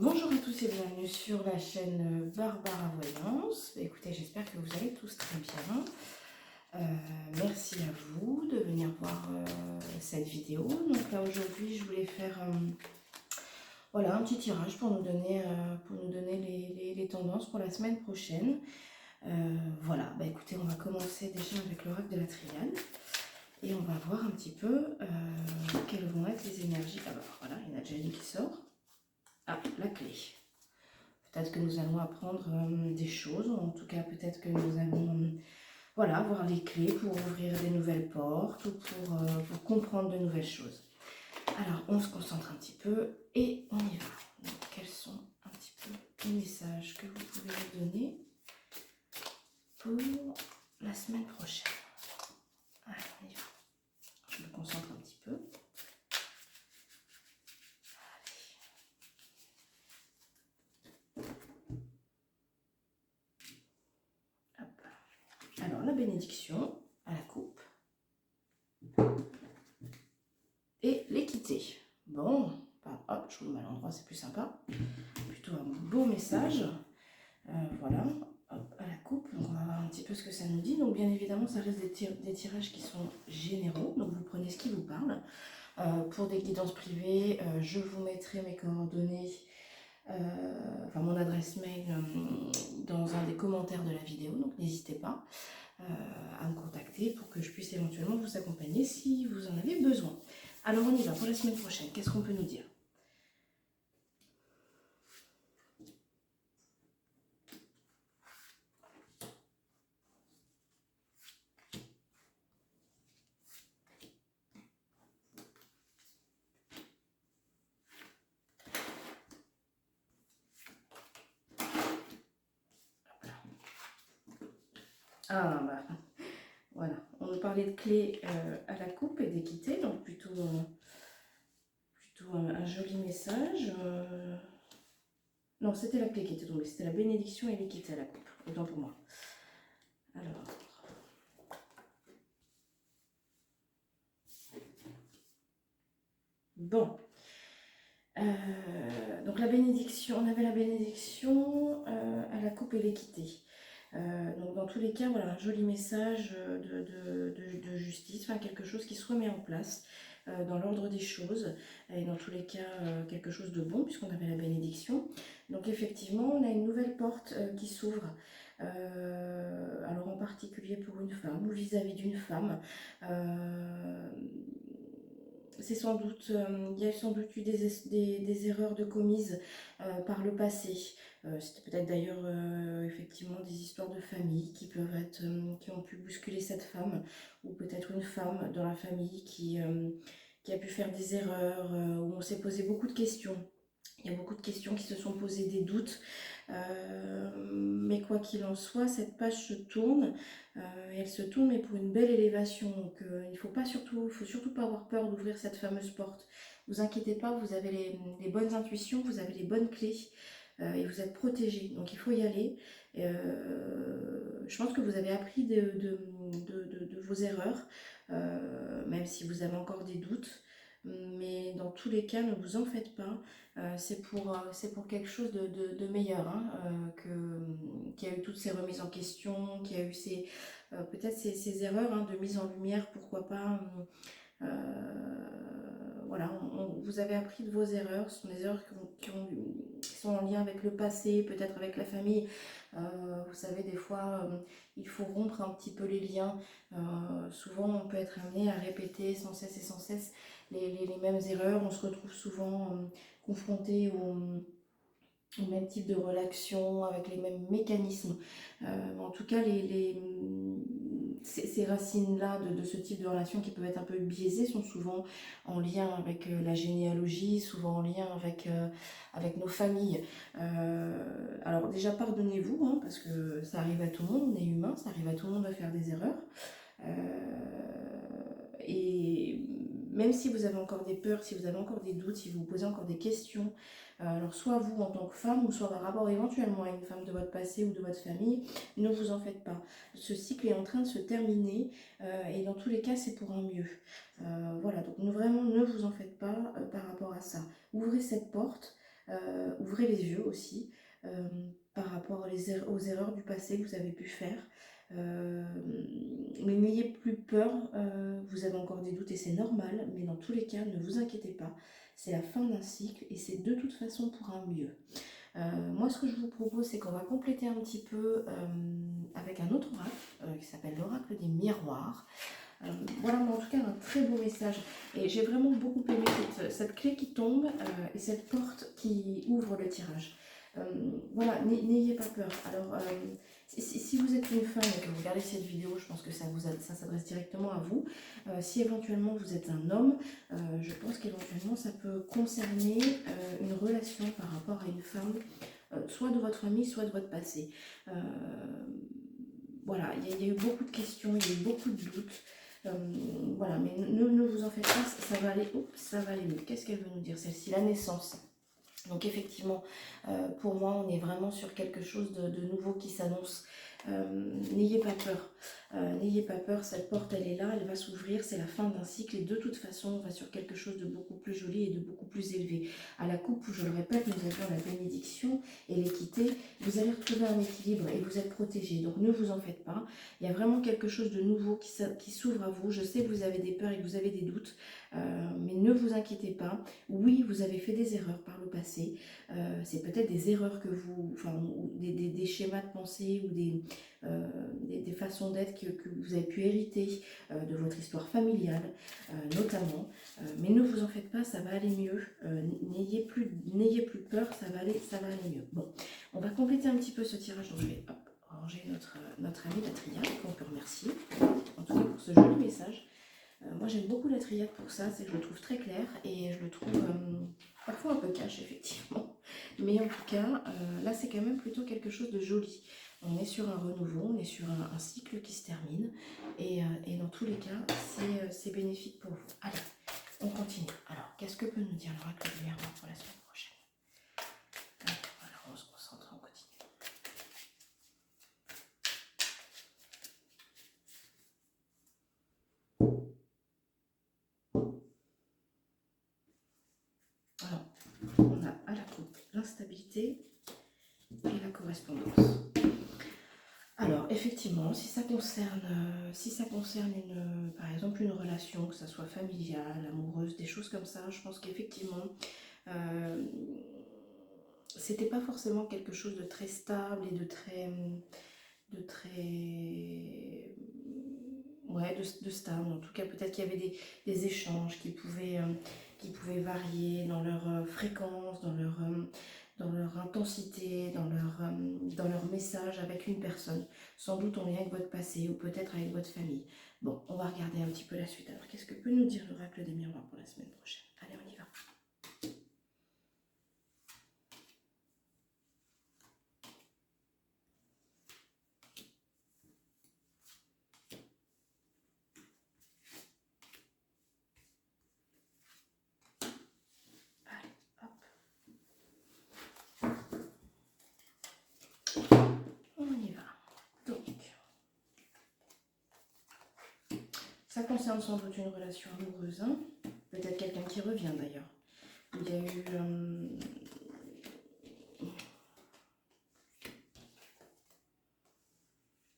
Bonjour à tous et bienvenue sur la chaîne Barbara Voyance. Écoutez, j'espère que vous allez tous très bien. Merci à vous de venir voir cette vidéo. Donc là aujourd'hui, je voulais faire voilà, un petit tirage pour nous donner, les tendances pour la semaine prochaine. Voilà, bah écoutez, on va commencer déjà avec le l'oracle de la triade. Et on va voir un petit peu quelles vont être les énergies. Alors voilà, il y en a déjà une qui sort. Ah, la clé. Peut-être que nous allons apprendre des choses, ou en tout cas peut-être que nous allons voilà, avoir les clés pour ouvrir des nouvelles portes ou pour comprendre de nouvelles choses. Alors on se concentre un petit peu et on y va. Donc, quels sont un petit peu les messages que vous pouvez nous donner pour la semaine prochaine? Allez, on y va. Je me concentre un petit peu. Hop. Alors la bénédiction à la coupe. Et l'équité. Bon, hop, je vous le mets à l'endroit, c'est plus sympa. Plutôt un beau message. Voilà, hop, à la coupe. Donc on va voir un petit peu ce que ça nous dit. Donc bien évidemment, ça reste des tirages qui sont généraux. Donc vous prenez ce qui vous parle. Pour des guidances privées, je vous mettrai mes coordonnées, enfin mon adresse mail dans un des commentaires de la vidéo. Donc n'hésitez pas à me contacter pour que je puisse éventuellement vous accompagner si vous en avez besoin. Alors on y va pour la semaine prochaine. Qu'est-ce qu'on peut nous dire? Ah bah voilà, on nous parlait de clés à la coupe et d'équité, donc plutôt un joli message. Non, c'était la clé qui était tombée, c'était la bénédiction et l'équité à la coupe, autant pour moi. Alors, bon, donc la bénédiction, on avait la bénédiction à la coupe et l'équité. Donc dans tous les cas, voilà un joli message de justice, enfin quelque chose qui soit mis en place dans l'ordre des choses, et dans tous les cas quelque chose de bon puisqu'on avait la bénédiction. Donc effectivement, on a une nouvelle porte qui s'ouvre, alors en particulier pour une femme ou vis-à-vis d'une femme. C'est sans doute, il y a sans doute eu des erreurs de commises par le passé. C'était peut-être d'ailleurs effectivement des histoires de famille qui peuvent être, qui ont pu bousculer cette femme, ou peut-être une femme dans la famille qui a pu faire des erreurs, où on s'est posé beaucoup de questions. Il y a beaucoup de questions qui se sont posées, des doutes, mais quoi qu'il en soit, cette page se tourne, et elle se tourne mais pour une belle élévation. Donc il faut surtout pas avoir peur d'ouvrir cette fameuse porte. Vous inquiétez pas, vous avez les bonnes intuitions, vous avez les bonnes clés, et vous êtes protégé. Donc il faut y aller. Je pense que vous avez appris de vos erreurs, même si vous avez encore des doutes. Mais dans tous les cas, ne vous en faites pas. C'est pour quelque chose de meilleur, hein, qui a eu toutes ces remises en question, qui a eu peut-être ces erreurs, hein, de mise en lumière, pourquoi pas. Voilà, vous avez appris de vos erreurs. Ce sont des erreurs qui sont en lien avec le passé, peut-être avec la famille. Vous savez, des fois, il faut rompre un petit peu les liens. Souvent, on peut être amené à répéter sans cesse et sans cesse les mêmes erreurs. On se retrouve souvent confronté au même type de relation, avec les mêmes mécanismes. En tout cas, ces racines-là de ce type de relation qui peuvent être un peu biaisées sont souvent en lien avec la généalogie, souvent en lien avec nos familles. Alors déjà, pardonnez-vous, hein, parce que ça arrive à tout le monde, on est humain, ça arrive à tout le monde de faire des erreurs. Et même si vous avez encore des peurs, si vous avez encore des doutes, si vous vous posez encore des questions, alors soit vous en tant que femme, ou soit par rapport éventuellement à une femme de votre passé ou de votre famille, ne vous en faites pas. Ce cycle est en train de se terminer, et dans tous les cas, c'est pour un mieux. Voilà, donc vraiment, ne vous en faites pas par rapport à ça. Ouvrez cette porte, Ouvrez les yeux aussi par rapport aux erreurs du passé que vous avez pu faire. Mais n'ayez plus peur, vous avez encore des doutes et c'est normal, mais dans tous les cas, ne vous inquiétez pas, c'est la fin d'un cycle et c'est de toute façon pour un mieux. Moi, ce que je vous propose, c'est qu'on va compléter un petit peu avec un autre oracle qui s'appelle l'oracle des miroirs. Voilà, mais en tout cas, un très beau message. Et j'ai vraiment beaucoup aimé cette clé qui tombe et cette porte qui ouvre le tirage. Voilà, n'ayez pas peur. Alors, si vous êtes une femme et que vous regardez cette vidéo, je pense que ça s'adresse directement à vous. Si éventuellement vous êtes un homme, je pense qu'éventuellement ça peut concerner une relation par rapport à une femme, soit de votre famille, soit de votre passé. Voilà, il y a eu beaucoup de questions, il y a eu beaucoup de doutes. Voilà, mais ne vous en faites pas, ça va aller mieux. Qu'est-ce qu'elle veut nous dire celle-ci? La naissance. Donc effectivement, pour moi, on est vraiment sur quelque chose de nouveau qui s'annonce. N'ayez pas peur. N'ayez pas peur, cette porte, elle est là, elle va s'ouvrir, c'est la fin d'un cycle et de toute façon, on va sur quelque chose de beaucoup plus joli et de beaucoup plus élevé. À la coupe, je le répète, nous avions la bénédiction et l'équité. Vous allez retrouver un équilibre et vous êtes protégés. Donc ne vous en faites pas. Il y a vraiment quelque chose de nouveau qui s'ouvre à vous. Je sais que vous avez des peurs et que vous avez des doutes, mais ne vous inquiétez pas. Oui, vous avez fait des erreurs par le passé. C'est peut-être des erreurs que vous, enfin, ou des schémas de pensée ou des façons d'être que vous avez pu hériter de votre histoire familiale, notamment. Mais ne vous en faites pas, ça va aller mieux. N'ayez plus peur, ça va aller mieux. Bon, on va compléter un petit peu ce tirage. Donc je vais ranger notre amie la triade, qu'on peut remercier, en tout cas pour ce joli message. Moi j'aime beaucoup la triade pour ça, c'est que je le trouve très clair et je le trouve parfois un peu cash effectivement. Mais en tout cas, là c'est quand même plutôt quelque chose de joli. On est sur un renouveau, on est sur un cycle qui se termine et dans tous les cas, c'est bénéfique pour vous. Allez, on continue. Alors, qu'est-ce que peut nous dire l'oracle du miroir pour la semaine prochaine? Allez, alors on se concentre, on continue. Alors, on a à la coupe l'instabilité et la correspondance. Alors, effectivement, si ça concerne par exemple une relation, que ça soit familiale, amoureuse, des choses comme ça, je pense qu'effectivement, c'était pas forcément quelque chose de très stable et de très ouais, de stable. En tout cas, peut-être qu'il y avait des échanges qui pouvaient varier dans leur fréquence, dans leur intensité, dans leur message avec une personne, sans doute en lien avec votre passé ou peut-être avec votre famille. Bon, on va regarder un petit peu la suite. Alors, qu'est-ce que peut nous dire l'oracle des miroirs pour la semaine prochaine? Allez, on y va. Allez, hop. On y va. Donc, ça concerne sans doute une relation amoureuse, hein, peut-être quelqu'un qui revient d'ailleurs. Il y a eu...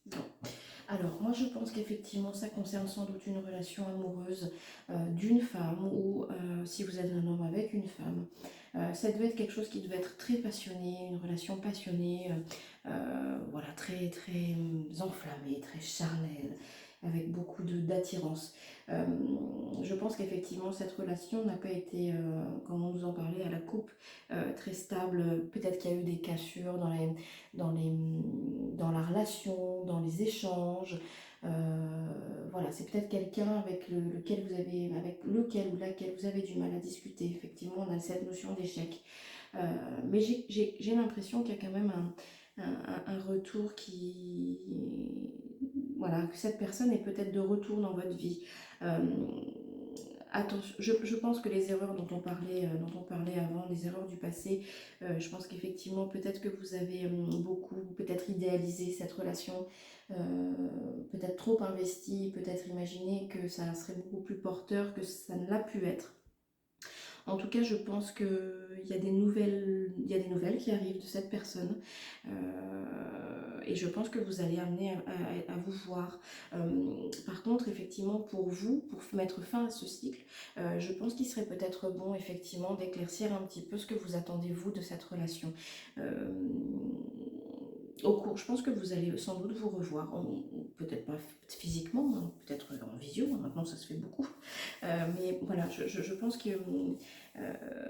Bon. Alors, moi je pense qu'effectivement ça concerne sans doute une relation amoureuse d'une femme ou si vous êtes un homme avec une femme. Ça devait être quelque chose qui devait être très passionné, une relation passionnée, voilà, très très enflammée, très charnelle, avec beaucoup d'attirance. Je pense qu'effectivement cette relation n'a pas été, comme on nous en parlait à la coupe, très stable. Peut-être qu'il y a eu des cassures dans la relation, dans les échanges. Voilà, c'est peut-être quelqu'un avec lequel ou laquelle vous avez du mal à discuter. Effectivement, on a cette notion d'échec. Mais j'ai l'impression qu'il y a quand même un retour voilà, que cette personne est peut-être de retour dans votre vie. Attention, je pense que les erreurs dont on parlait avant, les erreurs du passé, je pense qu'effectivement peut-être que vous avez beaucoup peut-être idéalisé cette relation, peut-être trop investi, peut-être imaginé que ça serait beaucoup plus porteur que ça ne l'a pu être. En tout cas, je pense qu'il y a des nouvelles qui arrivent de cette personne. Et je pense que vous allez amener à vous voir. Par contre, effectivement, pour vous, pour mettre fin à ce cycle, je pense qu'il serait peut-être bon, effectivement, d'éclaircir un petit peu ce que vous attendez, vous, de cette relation. Euh, je pense que vous allez sans doute vous revoir, peut-être pas physiquement, hein, peut-être en visio, hein, maintenant ça se fait beaucoup. Mais voilà, je pense que...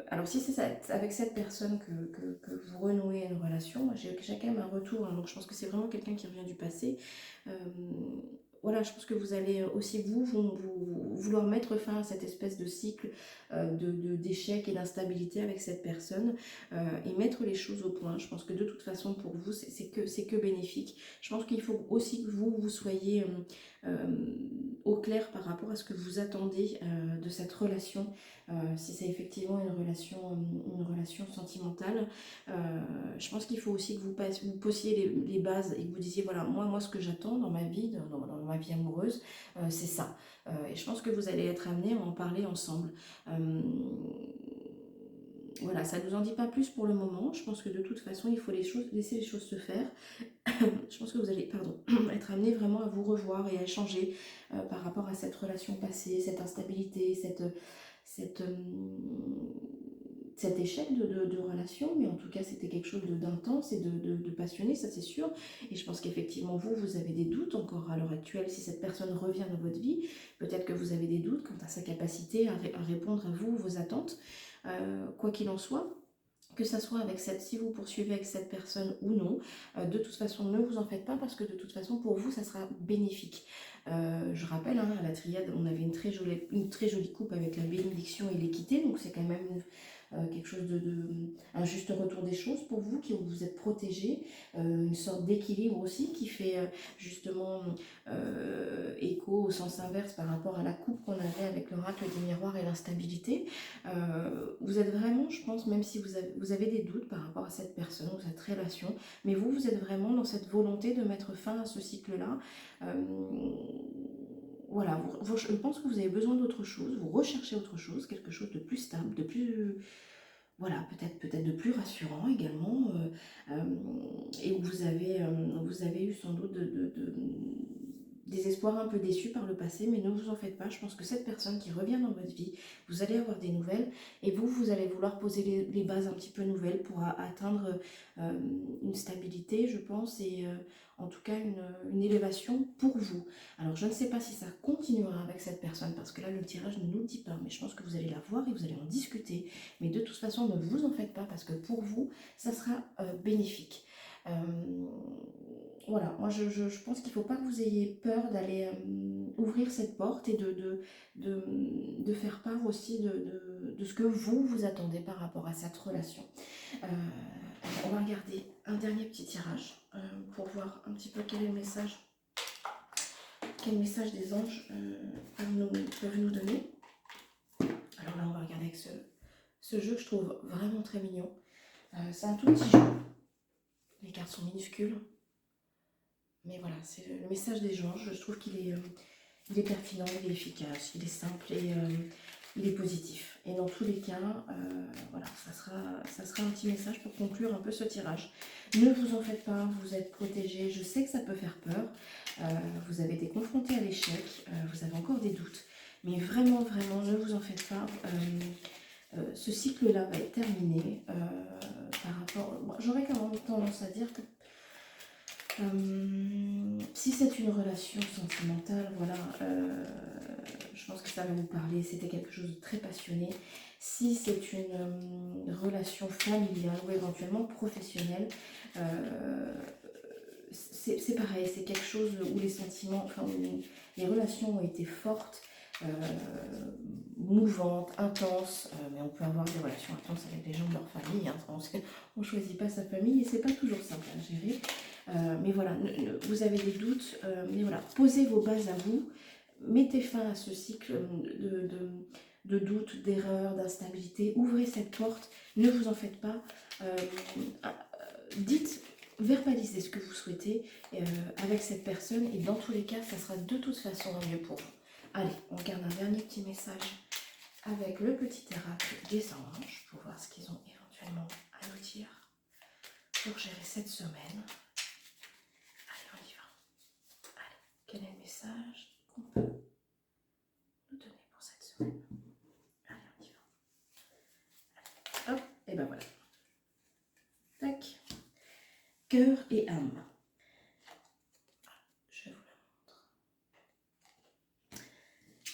alors si c'est avec cette personne que vous renouez une relation, j'ai quand même un retour, hein, donc je pense que c'est vraiment quelqu'un qui revient du passé. Euh, voilà, je pense que vous allez aussi vouloir mettre fin à cette espèce de cycle d'échec et d'instabilité avec cette personne et mettre les choses au point. Je pense que de toute façon pour vous c'est que bénéfique. Je pense qu'il faut aussi que vous soyez au clair par rapport à ce que vous attendez de cette relation. Si c'est effectivement une relation sentimentale, je pense qu'il faut aussi que vous posiez les bases et que vous disiez voilà, moi ce que j'attends dans ma vie, dans ma vie amoureuse, c'est ça. Et je pense que vous allez être amenés à en parler ensemble. Voilà, ça ne nous en dit pas plus pour le moment. Je pense que de toute façon, il faut laisser les choses se faire. Je pense que vous allez, être amenés vraiment à vous revoir et à échanger par rapport à cette relation passée, cette instabilité, cette, cet échec de relation, mais en tout cas c'était quelque chose d'intense et de passionné, ça c'est sûr. Et je pense qu'effectivement vous avez des doutes encore à l'heure actuelle, si cette personne revient dans votre vie, peut-être que vous avez des doutes quant à sa capacité à répondre à vous, vos attentes. Quoi qu'il en soit, que ça soit si vous poursuivez avec cette personne ou non, de toute façon ne vous en faites pas parce que de toute façon pour vous ça sera bénéfique. Je rappelle, hein, à la triade on avait une très jolie coupe avec la bénédiction et l'équité, donc c'est quand même quelque chose un juste retour des choses pour vous, qui vous êtes protégé, une sorte d'équilibre aussi qui fait justement écho au sens inverse par rapport à la coupe qu'on avait avec l'oracle des miroirs et l'instabilité. Vous êtes vraiment, je pense, même si vous avez des doutes par rapport à cette personne ou cette relation, mais vous êtes vraiment dans cette volonté de mettre fin à ce cycle-là. Voilà, je pense que vous avez besoin d'autre chose, vous recherchez autre chose, quelque chose de plus stable, de plus... Voilà, peut-être de plus rassurant également, et où vous avez eu sans doute des espoirs un peu déçus par le passé, mais ne vous en faites pas. Je pense que cette personne qui revient dans votre vie, vous allez avoir des nouvelles, et vous allez vouloir poser les bases un petit peu nouvelles pour atteindre une stabilité, je pense, et en tout cas une élévation pour vous. Alors je ne sais pas si ça continuera avec cette personne, parce que là le tirage ne nous le dit pas, mais je pense que vous allez la voir et vous allez en discuter. Mais de toute façon, ne vous en faites pas, parce que pour vous, ça sera bénéfique. Voilà, moi je pense qu'il ne faut pas que vous ayez peur d'aller ouvrir cette porte et de faire part aussi de ce que vous attendez par rapport à cette relation. On va regarder un dernier petit tirage pour voir un petit peu quel est le message, quel message des anges peuvent nous donner. Alors là, on va regarder avec ce jeu que je trouve vraiment très mignon. C'est un tout petit jeu. Les cartes sont minuscules. Mais voilà, c'est le message des anges. Je trouve qu'il est pertinent, il est efficace, il est simple et il est positif. Et dans tous les cas, voilà, ça sera un petit message pour conclure un peu ce tirage. Ne vous en faites pas, vous êtes protégés. Je sais que ça peut faire peur. Vous avez été confrontés à l'échec, vous avez encore des doutes. Mais vraiment, vraiment, ne vous en faites pas. Ce cycle-là va être terminé par rapport... Bon, j'aurais quand même tendance à dire que si c'est une relation sentimentale, voilà, je pense que ça va vous parler, c'était quelque chose de très passionné. Si c'est une relation familiale ou éventuellement professionnelle, c'est pareil, c'est quelque chose où les sentiments, enfin où les relations ont été fortes, mouvantes, intenses, mais on peut avoir des relations intenses avec les gens de leur famille, hein, on ne choisit pas sa famille et c'est pas toujours simple à gérer. Mais voilà, vous avez des doutes, mais voilà, posez vos bases à vous, mettez fin à ce cycle de doutes, d'erreurs, d'instabilité, ouvrez cette porte, ne vous en faites pas, dites, verbalisez ce que vous souhaitez avec cette personne et dans tous les cas, ça sera de toute façon mieux pour vous. Allez, on garde un dernier petit message avec le petit oracle des anges pour voir ce qu'ils ont éventuellement à nous dire pour gérer cette semaine. Allez, on y va. Allez, quel est le message qu'on peut nous donner pour cette semaine? Allez, on y va. Allez, hop, et ben voilà. Tac. Cœur et âme. Je vous la montre.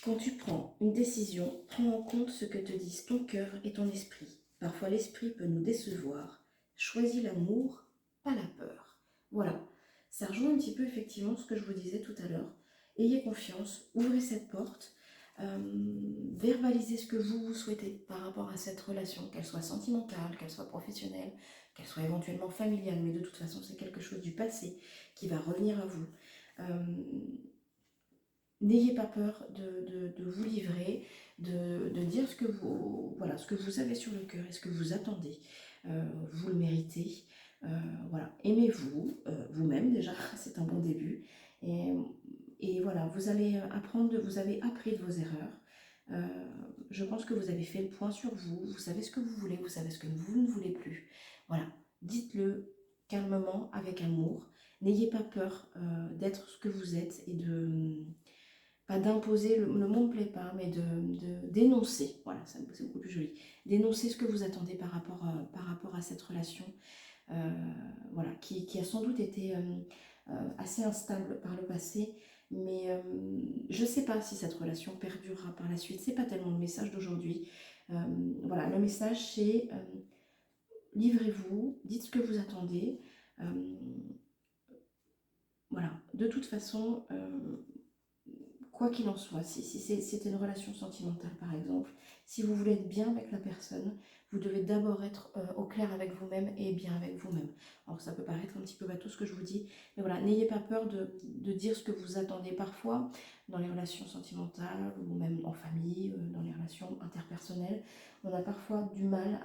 Quand tu prends une décision, prends en compte ce que te disent ton cœur et ton esprit. Parfois l'esprit peut nous décevoir. Choisis l'amour, pas la peur. Voilà, ça rejoint un petit peu effectivement ce que je vous disais tout à l'heure. Ayez confiance, ouvrez cette porte, verbalisez ce que vous souhaitez par rapport à cette relation, qu'elle soit sentimentale, qu'elle soit professionnelle, qu'elle soit éventuellement familiale, mais de toute façon c'est quelque chose du passé qui va revenir à vous. N'ayez pas peur de vous livrer, de dire ce que vous, voilà, ce que vous avez sur le cœur et ce que vous attendez. Vous le méritez. Voilà. Aimez-vous, vous-même déjà, c'est un bon début. Et voilà, vous allez apprendre, vous avez appris de vos erreurs. Je pense que vous avez fait le point sur vous, vous savez ce que vous voulez, vous savez ce que vous ne voulez plus. Voilà, dites-le calmement, avec amour. N'ayez pas peur d'être ce que vous êtes et pas d'imposer, le mot ne me plaît pas, mais de d'énoncer, voilà, c'est beaucoup plus joli, d'énoncer ce que vous attendez par rapport à cette relation, voilà, qui a sans doute été assez instable par le passé, mais je ne sais pas si cette relation perdurera par la suite, c'est pas tellement le message d'aujourd'hui. Voilà, le message c'est livrez-vous, dites ce que vous attendez, voilà, de toute façon, quoi qu'il en soit, si c'était une relation sentimentale par exemple, si vous voulez être bien avec la personne, vous devez d'abord être au clair avec vous-même et bien avec vous-même. Alors ça peut paraître un petit peu bateau ce que je vous dis, mais voilà, n'ayez pas peur de dire ce que vous attendez parfois dans les relations sentimentales ou même en famille, dans les relations interpersonnelles. On a parfois du mal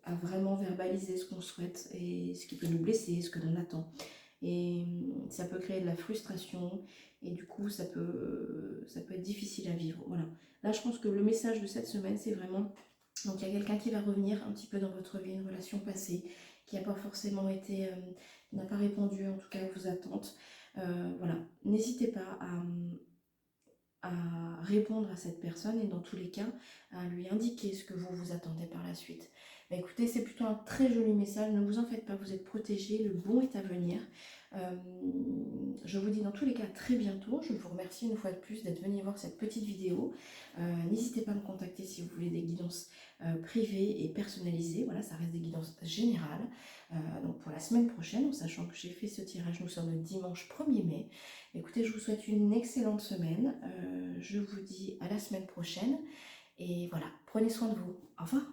à vraiment verbaliser ce qu'on souhaite et ce qui peut nous blesser, ce que l'on attend. Et ça peut créer de la frustration et du coup ça peut être difficile à vivre. Voilà. Là je pense que le message de cette semaine c'est vraiment, donc il y a quelqu'un qui va revenir un petit peu dans votre vie, une relation passée qui n'a pas forcément été, n'a pas répondu en tout cas à vos attentes. Voilà, n'hésitez pas à répondre à cette personne et dans tous les cas à lui indiquer ce que vous vous attendez par la suite. Bah écoutez, c'est plutôt un très joli message, ne vous en faites pas, vous êtes protégés, le bon est à venir. Je vous dis dans tous les cas à très bientôt. Je vous remercie une fois de plus d'être venu voir cette petite vidéo. N'hésitez pas à me contacter si vous voulez des guidances privées et personnalisées. Voilà, ça reste des guidances générales. Donc pour la semaine prochaine, en sachant que j'ai fait ce tirage, nous sommes le dimanche 1er mai. Écoutez, je vous souhaite une excellente semaine. Je vous dis à la semaine prochaine. Et voilà, prenez soin de vous. Au revoir.